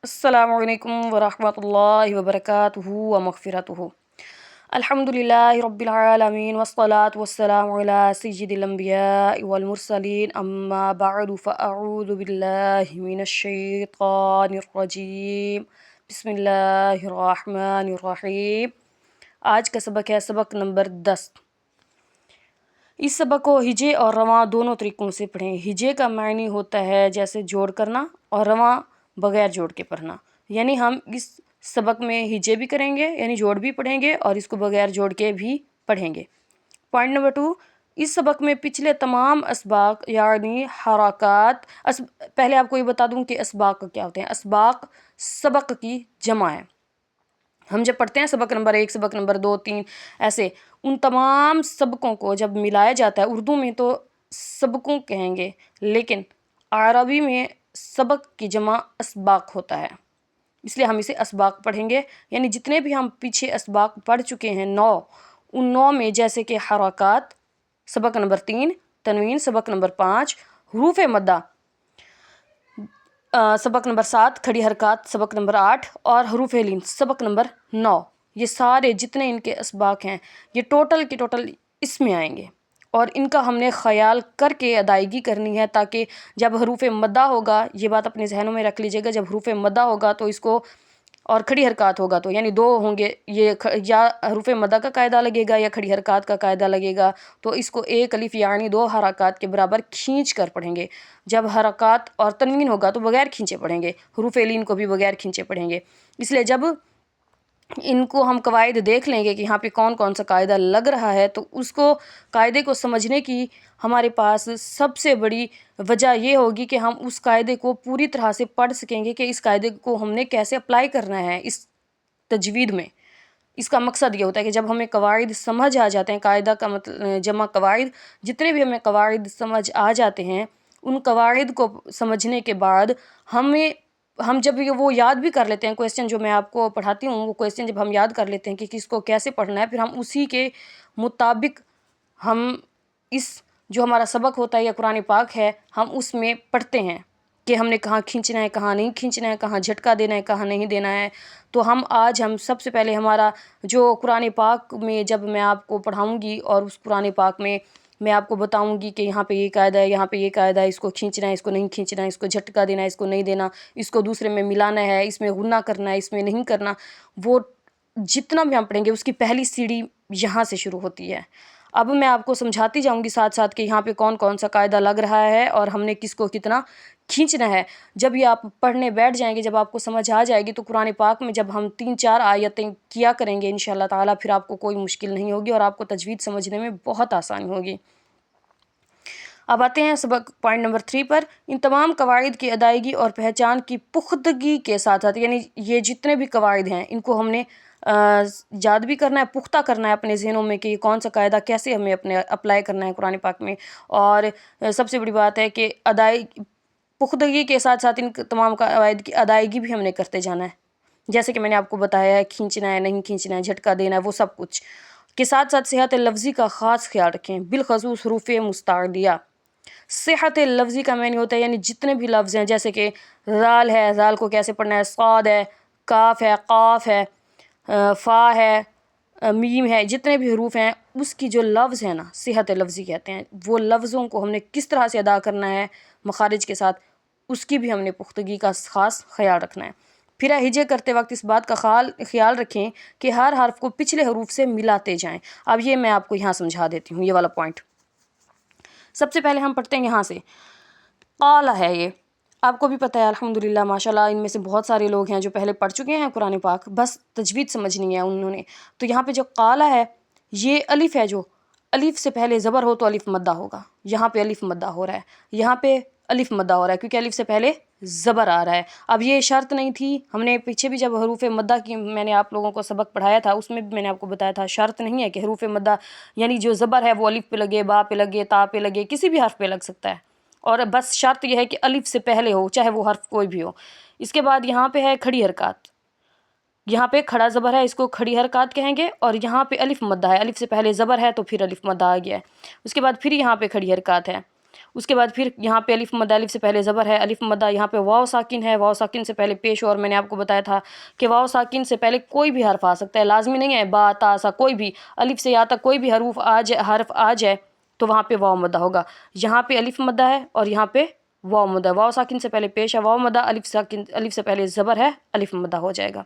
अस्सलामु अलैकुम वरहमतुल्लाहि वबरकातुहु व मग़फ़िरतुहु। अल्हम्दुलिल्लाहि रब्बिल आलमीन वस्सलातु वस्सलामु अला सय्यिदिल अंबियाइ वल मुरसलीन अम्मा बअदु फ़अऊज़ु बिल्लाहि मिनश शैतानिर रजीम। बिस्मिल्लाहिर रहमानिर रहीम। आज का सबक है सबक नंबर 10। इस सबक को हिजे और रवां दोनों तरीक़ों से पढ़ें। हिजे का मायने होता है जैसे जोड़ करना, और रवां बग़ैर जोड़ के पढ़ना। यानी हम इस सबक में हिजे भी करेंगे यानी जोड़ भी पढ़ेंगे और इसको बग़ैर जोड़ के भी पढ़ेंगे। पॉइंट नंबर 2, इस सबक में पिछले तमाम असबाक यानी हरकत पहले आपको ये बता दूं कि असबाक क्या होते हैं। असबाक सबक की जमा है। हम जब पढ़ते हैं सबक नंबर 1, सबक नंबर 2, 3 ऐसे, उन तमाम सबकों को जब मिलाया जाता है, उर्दू में तो सबकों कहेंगे लेकिन अरबी में सबक की जमा असबाक होता है, इसलिए हम इसे असबाक पढ़ेंगे। यानी जितने भी हम पीछे असबाक पढ़ चुके हैं 9, उन 9 में जैसे कि हरकत सबक नंबर 3, तनवीन सबक नंबर 5, हरूफ मद्दा सबक नंबर 7, खड़ी हरकत सबक नंबर 8 और हरूफ लीन सबक नंबर 9, ये सारे जितने इनके असबाक हैं ये टोटल के टोटल इसमें आएंगे और इनका हमने ख़याल करके अदायगी करनी है, ताकि जब हरूफ मद्दा होगा, ये बात अपने जहनों में रख लीजिएगा, जब हरूफ मद्दा होगा तो इसको, और खड़ी हरकत होगा तो यानी 2 होंगे, ये या हरूफ मद्दा का कायदा लगेगा या खड़ी हरकत का कायदा लगेगा, तो इसको एक अलिफ यानी 2 हरकत के बराबर खींच कर पढ़ेंगे। जब हरकत और तनवीन होगा तो बग़ैर खींचे पढ़ेंगे, हरूफ लीन को भी बग़ैर खींचे पढ़ेंगे। इसलिए जब इनको हम कवायद देख लेंगे कि यहाँ पे कौन कौन सा कायदा लग रहा है, तो उसको कायदे को समझने की हमारे पास सबसे बड़ी वजह ये होगी कि हम उस कायदे को पूरी तरह से पढ़ सकेंगे कि इस कायदे को हमने कैसे अप्लाई करना है इस तजवीद में। इसका मकसद ये होता है कि जब हमें कवायद समझ आ जाते हैं, कायदा का मतलब जमा कवायद, जितने भी हमें कवायद समझ आ जाते हैं, उन कवायद को समझने के बाद हम जब ये वो याद भी कर लेते हैं, क्वेश्चन जो मैं आपको पढ़ाती हूँ वो क्वेश्चन जब हम याद कर लेते हैं कि किसको कैसे पढ़ना है, फिर हम उसी के मुताबिक हम इस जो हमारा सबक होता है या कुरान पाक है, हम उसमें पढ़ते हैं कि हमने कहाँ खींचना है, कहाँ नहीं खींचना है, कहाँ झटका देना है, कहाँ नहीं देना है। तो हम सबसे पहले हमारा जो कुरान पाक में जब मैं आपको पढ़ाऊँगी और उस कुरान पाक में मैं आपको बताऊंगी कि यहाँ पे ये कायदा है, यहाँ पे ये कायदा है, इसको खींचना है, इसको नहीं खींचना है, इसको झटका देना है, इसको नहीं देना, इसको दूसरे में मिलाना है, इसमें गुन्ना करना है, इसमें नहीं करना, वो जितना भी हम पढ़ेंगे उसकी पहली सीढ़ी यहाँ से शुरू होती है। अब मैं आपको समझाती जाऊंगी साथ साथ कि यहाँ पे कौन कौन सा कायदा लग रहा है और हमने किसको कितना खींचना है। जब ये आप पढ़ने बैठ जाएंगे, जब आपको समझ आ जाएगी, तो कुरान पाक में जब हम 3-4 आयतें किया करेंगे इंशाअल्लाह ताला, फिर आपको कोई मुश्किल नहीं होगी और आपको तजवीद समझने में बहुत आसानी होगी। अब आते हैं सबक पॉइंट नंबर 3 पर। इन तमाम कवायद की अदायगी और पहचान की पुख्तगी के साथ साथ, यानी ये जितने भी कवायद हैं इनको हमने याद भी करना है, पुख्ता करना है अपने ज़हनों में कि कौन सा कायदा कैसे हमें अपने अप्लाई करना है कुरान पाक में। और सबसे बड़ी बात है कि पुख्तगी के साथ साथ इन तमाम कवायद की अदायगी भी हमने करते जाना है, जैसे कि मैंने आपको बताया है, खींचना है, नहीं खींचना है, झटका देना है, वो सब कुछ के साथ साथ सेहत लफ्ज़ी का ख़ास ख्याल रखें, बिलखसूस हरूफ मुस्तादिया। सेहत लफ्ज़ी का मैंने होता है यानी जितने भी लफ्ज़ हैं, जैसे कि ज़ाल है, ज़ाल को कैसे पढ़ना है, साद है, काफ है, काफ है, फ़ा है, मीम है, जितने भी हरूफ हैं उसकी जो लफ्ज़ है ना, सेहत लफ्ज़ी कहते हैं, वो लफ्ज़ों को हमने किस तरह से अदा करना है मखारिज के साथ, उसकी भी हमने पुख्तगी का ख़ास ख्याल रखना है। फिर हिजे करते वक्त इस बात का ख्याल रखें कि हर हर्फ को पिछले हरूफ से मिलाते जाएं। अब ये मैं आपको यहाँ समझा देती हूँ, ये वाला पॉइंट। सबसे पहले हम पढ़ते हैं यहाँ से, क़ाला है, ये आपको भी पता है अल्हम्दुलिल्लाह माशाल्लाह, इनमें से बहुत सारे लोग हैं जो पहले पढ़ चुके हैं कुरान पाक, बस तजवीद समझनी है उन्होंने। तो यहाँ पे जो क़ाला है, ये अलिफ है, जो अलिफ से पहले ज़बर हो तो अलिफ मद्दा होगा। यहाँ पे अलिफ मद्दा हो रहा है, यहाँ पे अलिफ मद्दा हो रहा है क्योंकि अलिफ से पहले ज़बर आ रहा है। अब ये शर्त नहीं थी, हमने पीछे भी जब हरूफ मद्दा की मैंने आप लोगों को सबक पढ़ाया था, उसमें भी मैंने आपको बताया था, शर्त नहीं है कि हरूफ मद्दा यानी जो ज़बर है वो अलिफ पे लगे, बा पे लगे, ता पे लगे, किसी भी हर्फ पे लग सकता है, और बस शर्त यह है कि अलिफ से पहले हो, चाहे वो हर्फ कोई भी हो। इसके बाद यहाँ पे है खड़ी हरकत, यहाँ पे खड़ा ज़बर है, इसको खड़ी हरकत कहेंगे, और यहाँ पे अलिफ मद्दा है, अलिफ से पहले ज़बर है तो फिर अलिफ मद्दा आ गया है। उसके बाद फिर यहाँ पे खड़ी हरकत है, اس کے بعد پھر یہاں پہ الف مدہ، الف سے پہلے زبر ہے، الف مدہ یہاں پہ واو ساکن ہے، واو ساکن سے پہلے پیش، اور میں نے آپ کو بتایا تھا کہ واو ساکن سے پہلے کوئی بھی حرف آ سکتا ہے، لازمی نہیں ہے با تا سا، کوئی بھی الف سے یا تک کوئی بھی حرف آ جائے تو وہاں پہ واو مدہ ہوگا۔ یہاں پہ الف مدہ ہے اور یہاں پہ واو مدہ، واو ساکن سے پہلے پیش ہے واو مدہ، الف سے پہلے زبر ہے، الف مدہ ہو جائے گا۔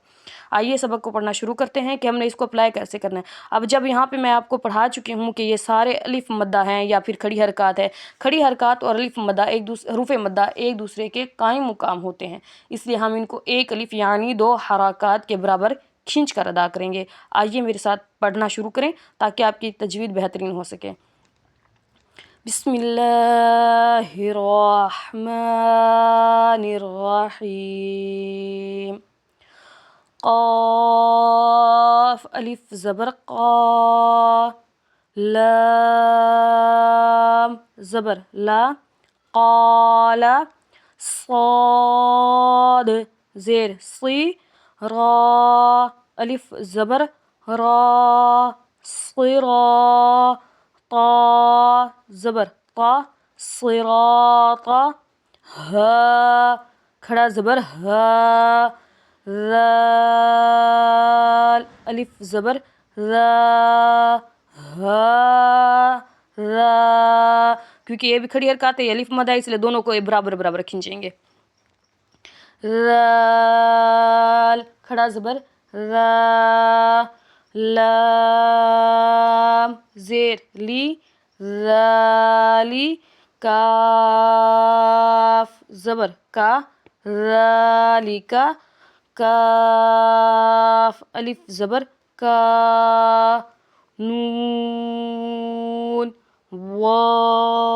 آئیے سبق کو پڑھنا شروع کرتے ہیں کہ ہم نے اس کو اپلائی کیسے کرنا ہے۔ اب جب یہاں پہ میں آپ کو پڑھا چکی ہوں کہ یہ سارے الف مدہ ہیں یا پھر کھڑی حرکات ہے، کھڑی حرکات اور الف مدہ حروف مدہ ایک دوسرے کے قائم مقام ہوتے ہیں، اس لیے ہم ان کو ایک الف یعنی 2 حرکات کے برابر کھینچ کر ادا کریں گے۔ آئیے میرے ساتھ پڑھنا شروع کریں تاکہ آپ کی تجوید بہترین ہو سکے۔ بسم اللہ الرحمن الرحیم۔ قاف الف زبر قا، لام زبر لا، قال صاد زیر صی، را الف زبر را، صرا طا زبر طا، صراطا، ہا کھڑا زبر ہا، ذال الف زبر ذا، ہا ذا، کیونکہ یہ بھی کھڑی حرکات ہے، یہ الف مدہ ہے اس لیے دونوں کو برابر برابر کھینچیں گے۔ ذال کھڑا زبر ذا، لام زیر لی، ذالی، کاف زبر کا، ذالکا، کاف الف زبر کا، نون واو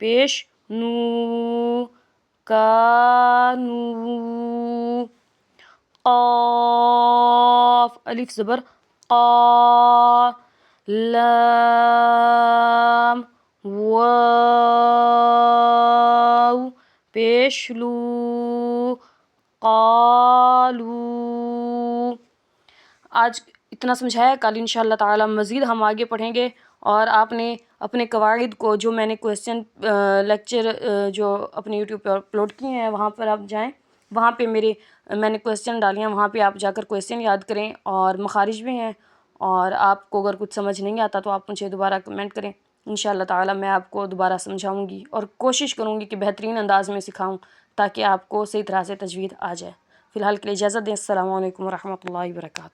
پیش نو، کانو، قاف الف زبر قا، لام واو پیش لو، قالو۔ آج اتنا سمجھایا، کل انشاءاللہ تعالی مزید ہم آگے پڑھیں گے، اور آپ نے اپنے قواعد کو جو میں نے کویسچن لیکچر جو اپنے یوٹیوب پہ اپلوڈ کیے ہیں وہاں پر آپ جائیں، وہاں پہ میں نے کویسچن ڈالی ہیں، وہاں پہ آپ جا کر کویسچن یاد کریں، اور مخارج بھی ہیں، اور آپ کو اگر کچھ سمجھ نہیں آتا تو آپ مجھے دوبارہ کمنٹ کریں، انشاءاللہ تعالی میں آپ کو دوبارہ سمجھاؤں گی، اور کوشش کروں گی کہ بہترین انداز میں سکھاؤں تاکہ آپ کو صحیح طرح سے تجوید آ جائے۔ فی الحال کے لیے اجازت دیں، السلام علیکم ورحمۃ اللہ وبرکاتہ۔